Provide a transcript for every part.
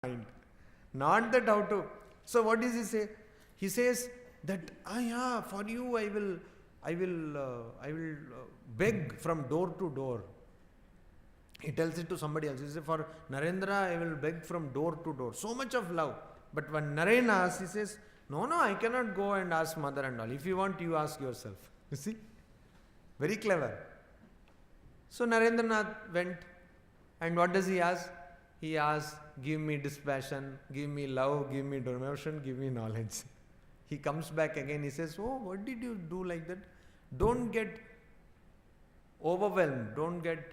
mind. Not that how to. So what does he say? He says that, yeah, for you I will beg from door to door. He tells it to somebody else. He says, for Narendra, I will beg from door to door. So much of love. But when Naren asks, he says, no, I cannot go and ask mother and all. If you want, you ask yourself. You see? Very clever. So Narendranath went, and what does he ask? He asks, give me dispassion, give me love, give me devotion, give me knowledge. He comes back again, he says, oh, what did you do like that? Don't get overwhelmed, don't get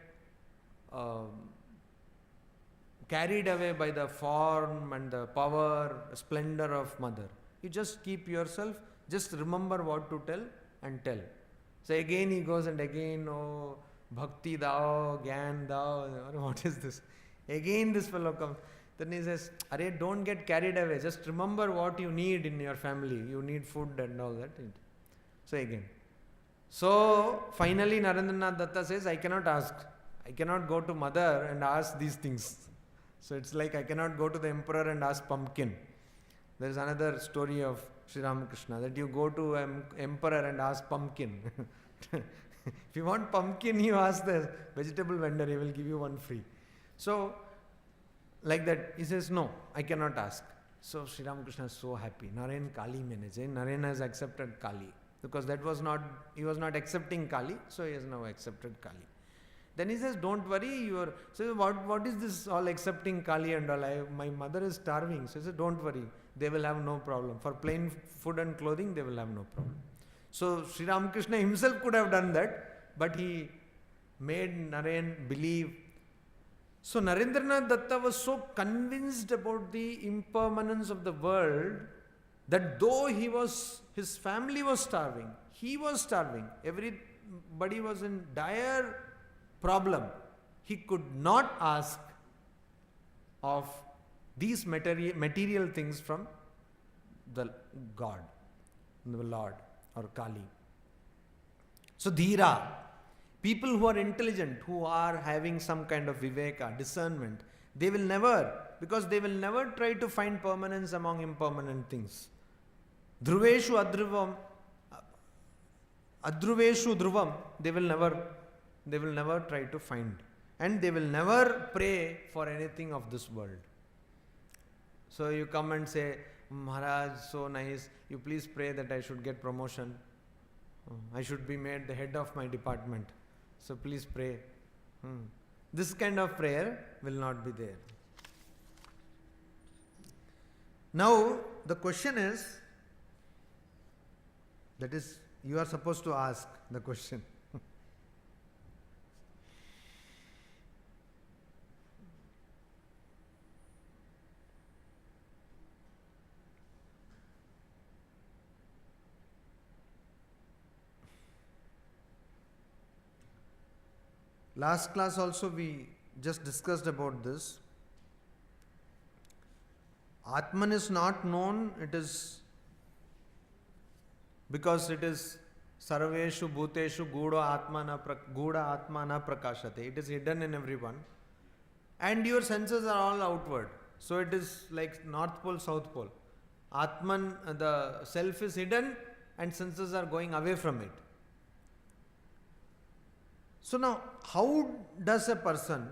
carried away by the form and the power, splendor of mother. You just keep yourself, just remember what to tell and tell. So again he goes and again, oh, bhakti dao, gyan dao, what is this? Again this fellow comes. Then he says, Arey, don't get carried away, just remember what you need in your family. You need food and all that. So again. So finally Narendranath Datta says, I cannot ask. I cannot go to mother and ask these things. So it's like I cannot go to the emperor and ask pumpkin. There is another story of Sri Ramakrishna, that you go to an emperor and ask pumpkin. If you want pumpkin, you ask the vegetable vendor, he will give you one free. So, like that, he says, no, I cannot ask. So Sri Ramakrishna is so happy. Naren Kali manage. Naren has accepted Kali. Because that was not, he was not accepting Kali, so he has now accepted Kali. Then he says, don't worry, so what is this all accepting Kali and all? My mother is starving. So he says, don't worry, they will have no problem. For plain food and clothing, they will have no problem. So Sri Ramakrishna himself could have done that, but he made Naren believe. So Narendranath Datta was so convinced about the impermanence of the world that though his family was starving, he was starving, everybody was in dire problem, he could not ask of these material things from the God, the Lord or Kali. So Dhira, people who are intelligent, who are having some kind of viveka, discernment, they will never try to find permanence among impermanent things. Dhruveshu adhruveshu dhruvam, they will never try to find. And they will never pray for anything of this world. So you come and say, Maharaj, so nice, you please pray that I should get promotion. I should be made the head of my department. So please pray. This kind of prayer will not be there. Now the question is, that is, you are supposed to ask the question. Last class also we just discussed about this. Atman is not known, it is because it is sarveshu bhuteshu guda atma na prakashate. It is hidden in everyone. And your senses are all outward. So it is like North Pole, South Pole. Atman, the self is hidden and senses are going away from it. So now, how does a person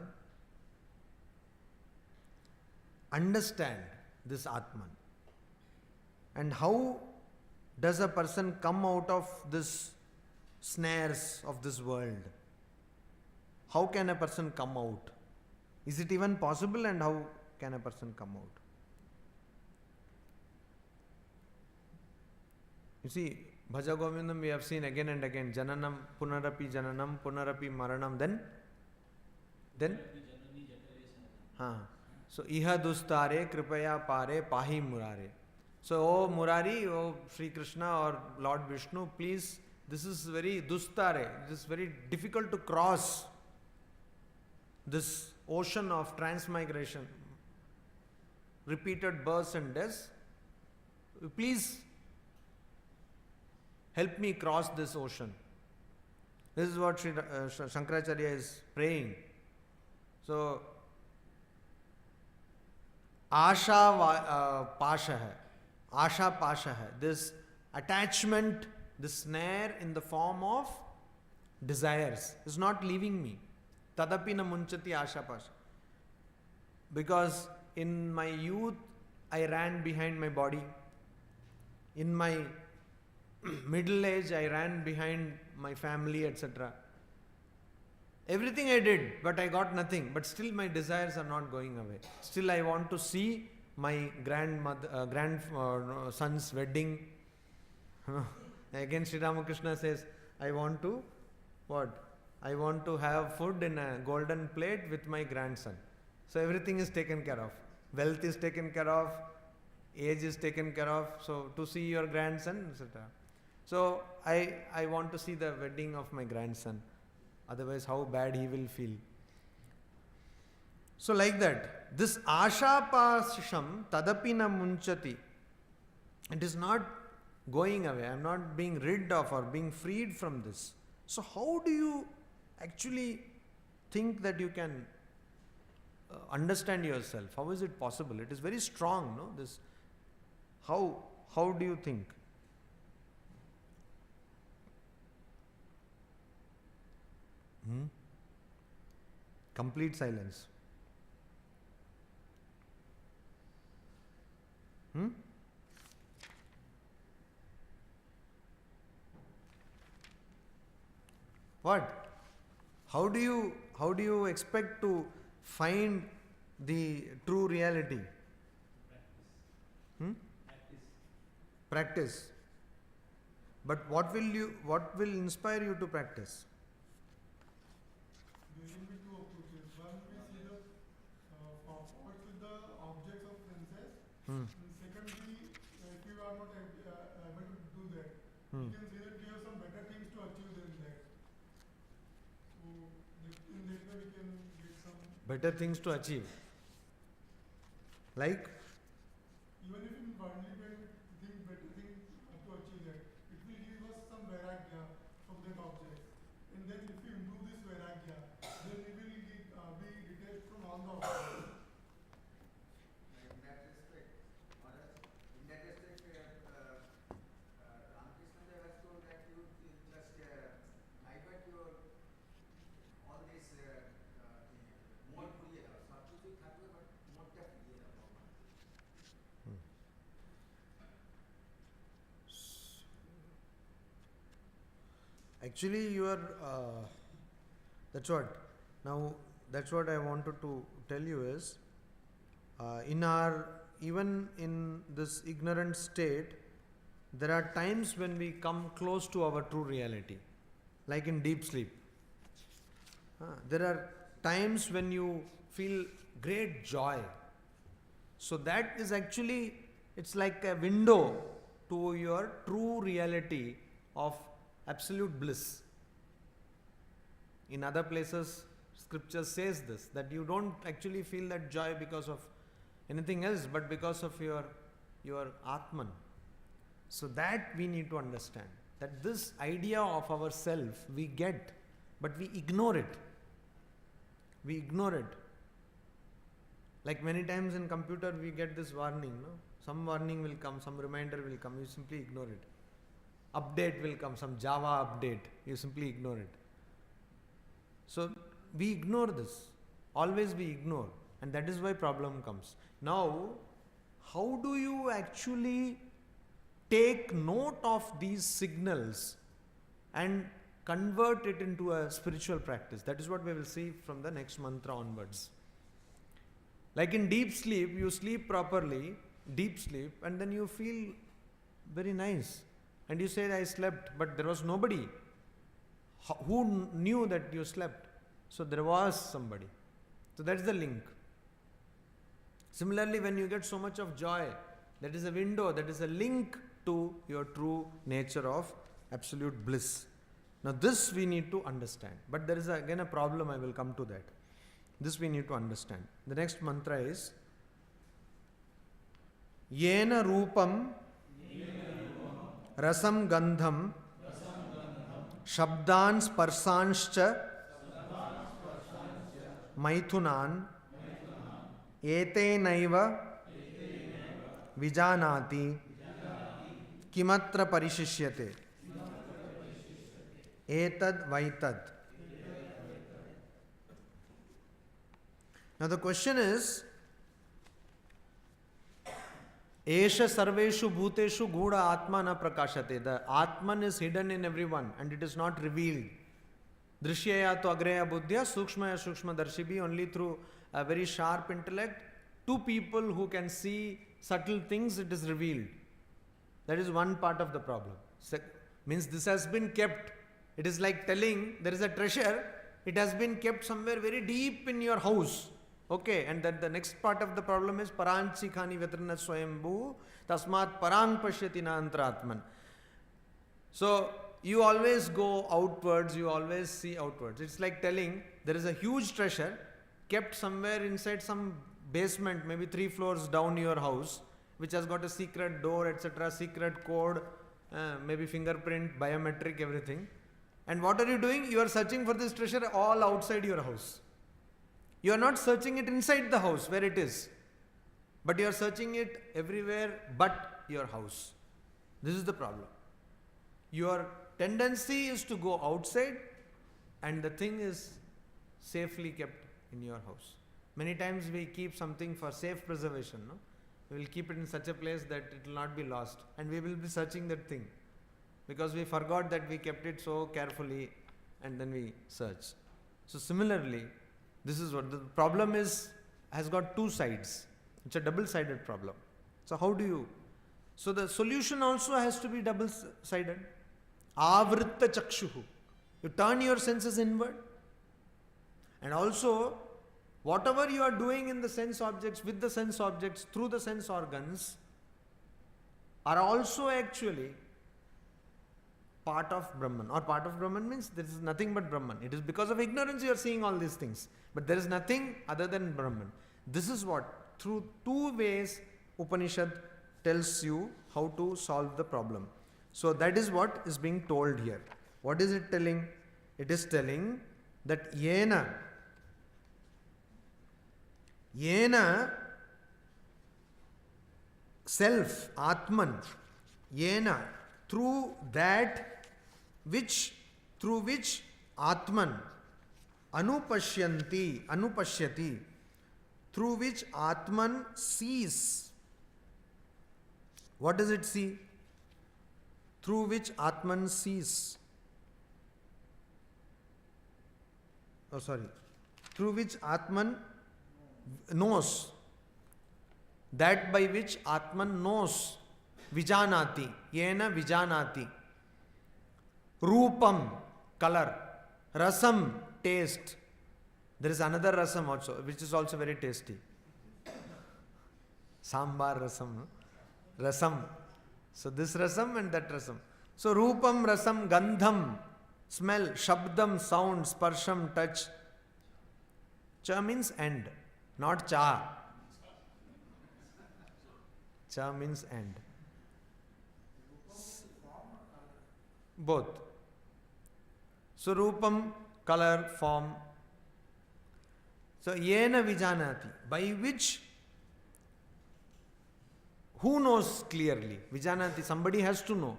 understand this Atman? And how does a person come out of this snares of this world? How can a person come out? Is it even possible, and how can a person come out? You see, Bhaja Govindam we have seen again and again. Jananam, punarapi maranam. Then? So, iha dustare, kripaya pare, pahi murare. So, oh Murari, oh Sri Krishna or Lord Vishnu, please, this is very dustare, it is very difficult to cross this ocean of transmigration, repeated births and deaths. Please help me cross this ocean. This is what Shankaracharya is praying. So, Pasha hai, asha pasha hai. This attachment, this snare in the form of desires is not leaving me. Tadapi na munchati asha pasha. Because in my youth, I ran behind my body. In my middle age, I ran behind my family, etc. Everything I did, but I got nothing. But still my desires are not going away. Still I want to see my grandson's wedding. Again Sri Ramakrishna says, I want to, what? I want to have food in a golden plate with my grandson. So everything is taken care of. Wealth is taken care of. Age is taken care of. So to see your grandson, etc. So I want to see the wedding of my grandson. Otherwise, how bad he will feel. So like that, this ashapasham tadapi na munchati. It is not going away. I am not being rid of or being freed from this. So how do you actually think that you can understand yourself? How is it possible? It is very strong, no? This. How do you think? Complete silence. What? How do you expect to find the true reality? Practice. But what will inspire you to practice? There will be two approaches. One, we see the forwards with the objects of senses. And secondly, if you are not able to do that, you can say that we have some better things to achieve than that. So in that way we can get some better things to achieve. Like? Even if in worldly way we think better things to achieve that, it will give us some vairagya from that object. And then if we improve this vairagya, then we will be detached from all the objects. In that respect, Ramakrishna Dev has told that you just divert your all this more free सब कुछ ही खाते but मोटा free Actually, you are. That's what. Now, that's what I wanted to tell you is, even in this ignorant state, there are times when we come close to our true reality, like in deep sleep. There are times when you feel great joy. So that is actually, it's like a window to your true reality of absolute bliss. In other places, scripture says this, that you don't actually feel that joy because of anything else, but because of your Atman. So that we need to understand, that this idea of ourself we get, but we ignore it. We ignore it. Like many times in computer we get this warning, no? Some warning will come, some reminder will come, you simply ignore it. Update will come, some Java update, you simply ignore it. So we ignore this. Always we ignore. And that is why problem comes. Now, how do you actually take note of these signals and convert it into a spiritual practice? That is what we will see from the next mantra onwards. Like in deep sleep, you sleep properly, deep sleep, and then you feel very nice. And you said, I slept, but there was nobody. Who knew that you slept? So there was somebody. So that's the link. Similarly, when you get so much of joy, that is a window, that is a link to your true nature of absolute bliss. Now this we need to understand. But there is again a problem, I will come to that. This we need to understand. The next mantra is Yena Rupam Rasam Gandham Shabdan Sparsanscha Maithunan Ete Naiva vijanati, kimatra parishishyate, etad vaitad. Now the question is, Esha sarveshu bhuteshu gudha atma na prakashate. The Atman is hidden in everyone and it is not revealed. Drishyaya to agreya buddhya sukshmaya sukshma darshibi. Only through a very sharp intellect, to people who can see subtle things, it is revealed. That is one part of the problem. Means this has been kept. It is like telling there is a treasure, it has been kept somewhere very deep in your house. Okay, and then the next part of the problem is paranchi khani vetrana swayambhu tasmat parang pashyati na antratman. So you always go outwards, you always see outwards. It's like telling there is a huge treasure kept somewhere inside some basement, maybe 3 floors down your house, which has got a secret door, etc., secret code, maybe fingerprint, biometric, everything. And what are you doing? You are searching for this treasure all outside your house. You are not searching it inside the house where it is, but you are searching it everywhere but your house. This is the problem. Your tendency is to go outside and the thing is safely kept in your house. Many times we keep something for safe preservation. No? We will keep it in such a place that it will not be lost, and we will be searching that thing because we forgot that we kept it so carefully, and then we search. So similarly, this is what the problem is, has got 2 sides. It's a double-sided problem. So how do you? So the solution also has to be double-sided. Avritta chakshuhu. You turn your senses inward. And also, whatever you are doing in the sense objects, with the sense objects, through the sense organs, are also actually part of Brahman. Or part of Brahman means there is nothing but Brahman. It is because of ignorance you are seeing all these things. But there is nothing other than Brahman. This is what, through 2 ways, Upanishad tells you how to solve the problem. So that is what is being told here. What is it telling? It is telling that yena self, Atman, yena, through that through which Atman anupashyati, through which Atman sees. What does it see? Through which Atman sees. Through which Atman knows. That by which Atman knows. Vijanati. Yena vijanati. Rupam, color. Rasam, taste. There is another rasam also, which is also very tasty. Sambar rasam. No? Rasam. So this rasam and that rasam. So rupam, rasam, gandham, smell, shabdam, sound, sparsham, touch. Cha means end, not cha. Cha means end. Both. So rupam, color, form. So yena vijanati, by which, who knows clearly? Vijanati, somebody has to know.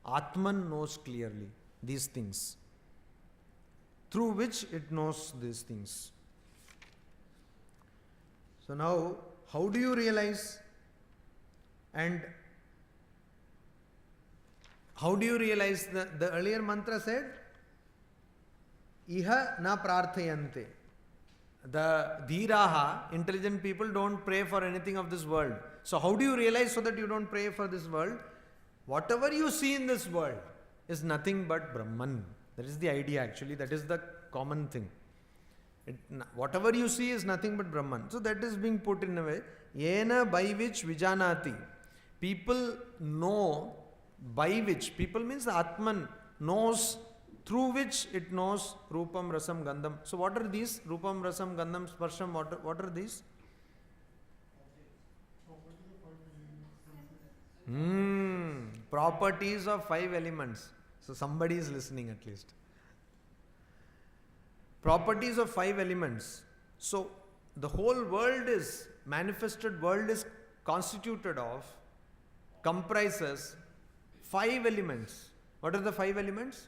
Atman knows clearly these things. Through which it knows these things. So now, how do you realize? And how do you realize? The earlier mantra said, Iha na prarthayante. The dhiraha, intelligent people, don't pray for anything of this world. So how do you realize so that you don't pray for this world? Whatever you see in this world is nothing but Brahman. That is the idea actually. That is the common thing. Whatever you see is nothing but Brahman. So that is being put in a way. Yena, by which vijanati. People know by which. People means Atman knows, through which it knows Rupam, Rasam, Gandham. So what are these? Rupam, Rasam, Gandham, Sparsham, what are these? Properties of 5 elements. So somebody is listening at least. Properties of 5 elements. So the whole world is, manifested world is constituted of, comprises 5 elements. What are the 5 elements?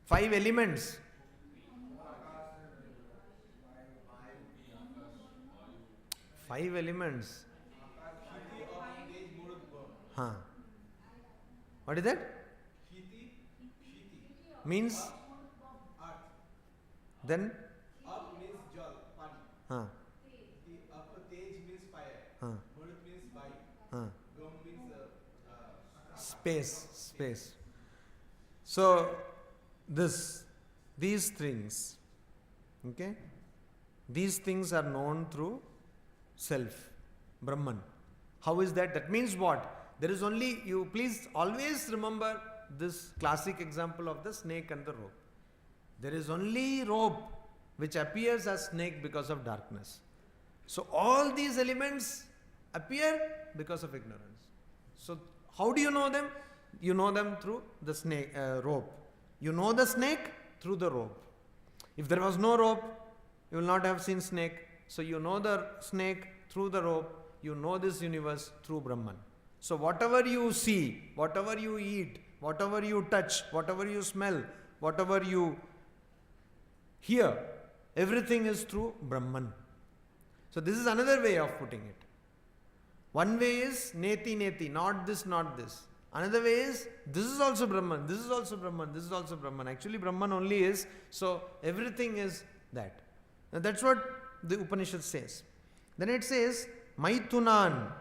5 elements. Five elements. Huh. What is that? Means? Then? Up means jal, pani. Huh. The up tej means fire. Huh. Murut means vayu. Huh. Gam means Space. So, these things, okay? These things are known through self, Brahman. How is that? That means what? There is only, you please always remember this classic example of the snake and the rope. There is only rope which appears as snake because of darkness. So all these elements appear because of ignorance. So how do you know them? You know them through the snake, rope. You know the snake through the rope. If there was no rope, you will not have seen snake. So you know the snake through the rope. You know this universe through Brahman. So whatever you see, whatever you eat, whatever you touch, whatever you smell, whatever you hear, everything is through Brahman. So this is another way of putting it. One way is neti, not this, not this. Another way is, this is also Brahman, this is also Brahman, this is also Brahman. Actually Brahman only is, so everything is that. Now that's what the Upanishad says. Then it says, Maithunan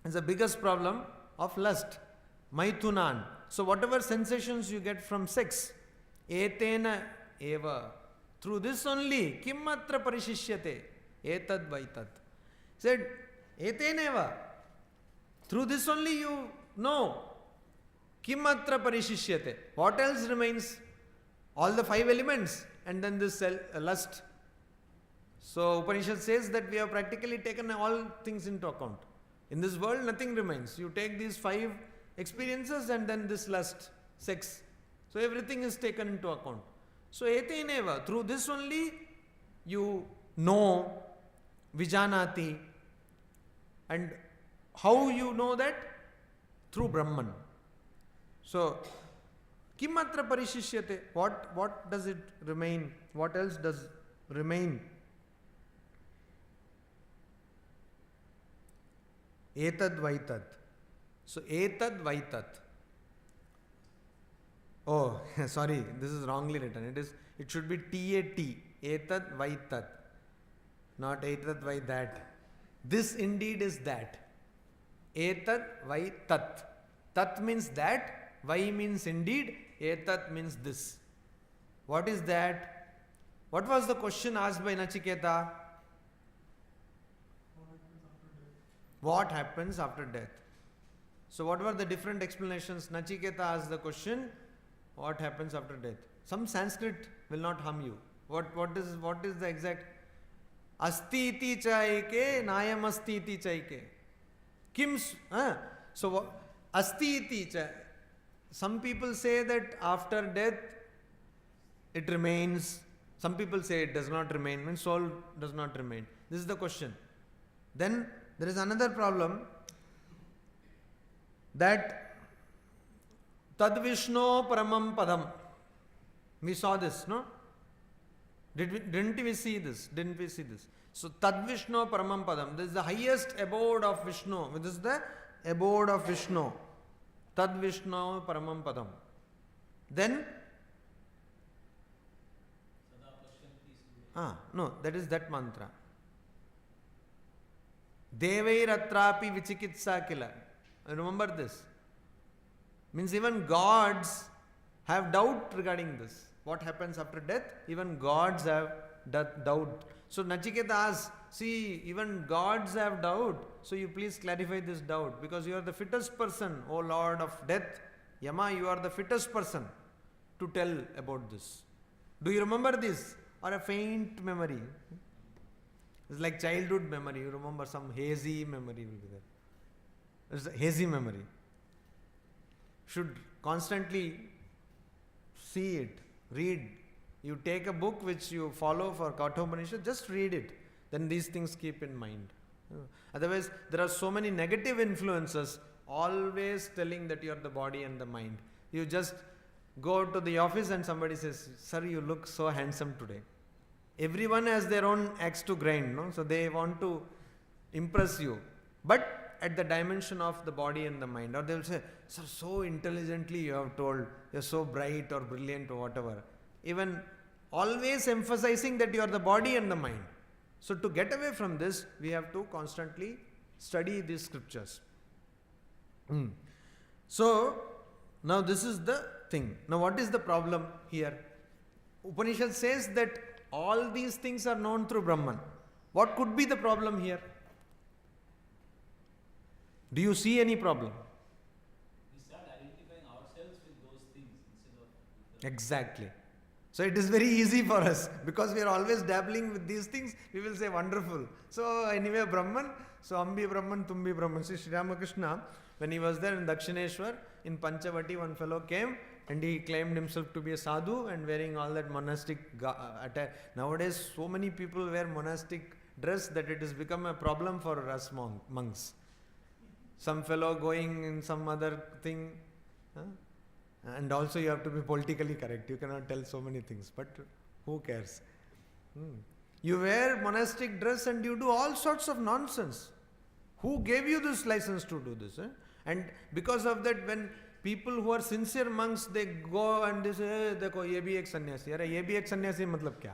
is the biggest problem of lust. Maithunan. So whatever sensations you get from sex, etena eva. Through this only, kimmatra parishishyate, etad vaitat. Said, etena eva. Through this only you know, kimmatra parishishyate. What else remains? All the 5 elements and then this lust. So Upanishad says that we have practically taken all things into account. In this world nothing remains. You take these 5 experiences and then this lust, sex. So everything is taken into account. So eteneva, through this only you know, vijanati. And how you know that? Through Brahman. So kimatra parishishyate, what does it remain? What else does remain? Etad vaitat. So etad vaitat. Oh, sorry, this is wrongly written. It should be T-A-T. Etad vaitat. Not etad vaitat. This indeed is that. Etad vaitat. Tat means that. Vai means indeed. Etat means this. What is that? What was the question asked by Nachiketa? What happens after death? So what were the different explanations? Nachiketa asked the question, what happens after death? Some Sanskrit will not harm you. What is the exact? Asti iti chaike, nayam asti iti chaike. So asti iti cha. Some people say that after death it remains. Some people say it does not remain, means soul does not remain. This is the question. Then there is another problem, that Tad Vishnu Paramam Padam. We saw this, no? Didn't we see this? Didn't we see this? So Tad Vishnu Paramam Padam. This is the highest abode of Vishnu. This is the abode of Vishnu. Tad Vishnu Paramam Padam. Then no, that is that mantra. Devairatrapi vichikitsa kila. Remember this. Means even gods have doubt regarding this. What happens after death? Even gods have doubt. So Nachiketa asks, see, even gods have doubt. So you please clarify this doubt, because you are the fittest person, O Lord of death. Yama, you are the fittest person to tell about this. Do you remember this? Or a faint memory? It's like childhood memory. You remember some hazy memory will be there. It's a hazy memory. Should constantly see it, read. You take a book which you follow for Kathopanishad, just read it. then these things keep in mind. Otherwise, there are so many negative influences always telling that you are the body and the mind. You just go to the office and somebody says, sir, you look so handsome today. Everyone has their own axe to grind, no? So they want to impress you. But at the dimension of the body and the mind. Or they will say, sir, so intelligently you have told, you are so bright or brilliant or whatever. Even always emphasizing that you are the body and the mind. So to get away from this, we have to constantly study these scriptures. So, now this is the thing. Now what is the problem here? Upanishad says that all these things are known through Brahman. What could be the problem here? Do you see any problem? We start identifying ourselves with those things instead of... Exactly. So it is very easy for us because we are always dabbling with these things. We will say wonderful. So anyway, Brahman. So Ambi Brahman, Tumbi Brahman. See, Sri Ramakrishna, when he was there in Dakshineshwar, in Panchavati, one fellow came and he claimed himself to be a sadhu and wearing all that monastic attire. Nowadays, so many people wear monastic dress that it has become a problem for us monks. Some fellow going in some other thing. And also you have to be politically correct. You cannot tell so many things. But who cares? You wear monastic dress and you do all sorts of nonsense. Who gave you this license to do this? And because of that, when people who are sincere monks, they go and they say, देखो ये भी एक सन्यासी. अरे ये भी एक सन्यासी मतलब क्या?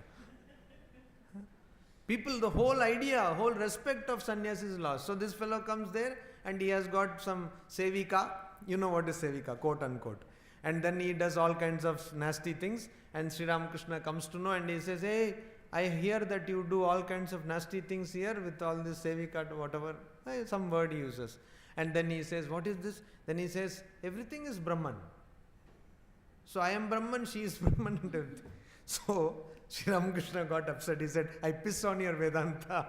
People, the whole idea, whole respect of sannyasi is lost. So this fellow comes there and he has got some sevika. You know what is sevika, quote unquote. And then he does all kinds of nasty things. And Sri Ramakrishna comes to know and he says, hey, I hear that you do all kinds of nasty things here with all this sevika, whatever. Some word he uses. And then he says, what is this? Then he says, everything is Brahman. So I am Brahman, she is Brahman and everything. So Sri Ramakrishna got upset. He said, I piss on your Vedanta.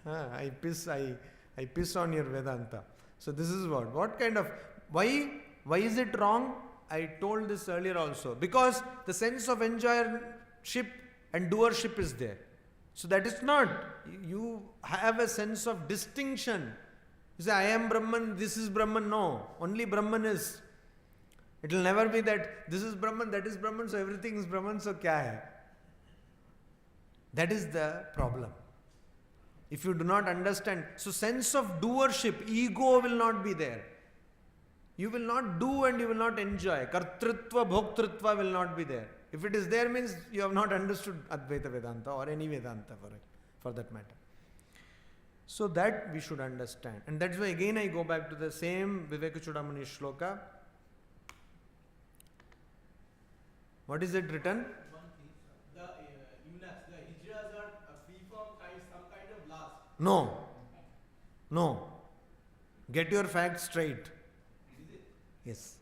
I piss on your Vedanta. So this is what kind of, why is it wrong? I told this earlier also. Because the sense of enjoyership and doership is there. So that is not, you have a sense of distinction. You say, I am Brahman, this is Brahman. No, only Brahman is. It will never be that this is Brahman, that is Brahman, so everything is Brahman, so kya hai? That is the problem. If you do not understand, so sense of doership, ego will not be there. You will not do and you will not enjoy. Kartritva, bhoktritva will not be there. If it is there, means you have not understood Advaita Vedanta or any Vedanta for that matter. So that we should understand. And that's why again I go back to the same Vivekachudamani shloka. What is it written? One thing, the eunuchs, the hijras are free from some kind of lust. No. Get your facts straight. Is it? Yes.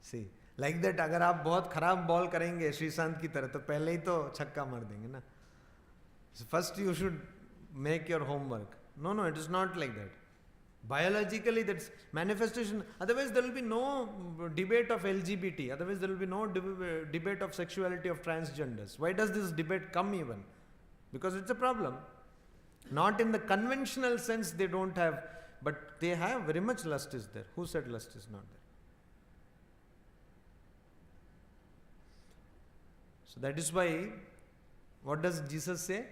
See, like that, अगर आप बहुत खराब ball करेंगे श्रीशांत की तरह तो पहले ही तो छक्का मार देंगे ना. First you should make your homework. No, it is not like that. Biologically, that's manifestation. Otherwise, there will be no debate of LGBT. Otherwise, there will be no debate of sexuality of transgenders. Why does this debate come even? Because it's a problem. Not in the conventional sense they don't have, but they have very much lust is there. Who said lust is not there? So that is why, what does Jesus say?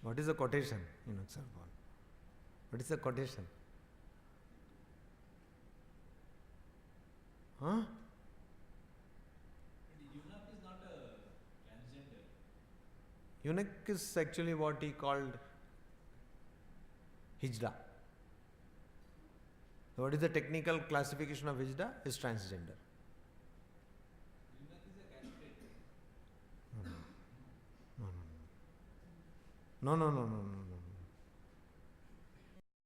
What is the quotation? What is the quotation? Huh? Eunuch is not a transgender. Eunuch is actually what he called Hijra. What is the technical classification of Hijra? Is transgender. Eunuch is a castrate. No.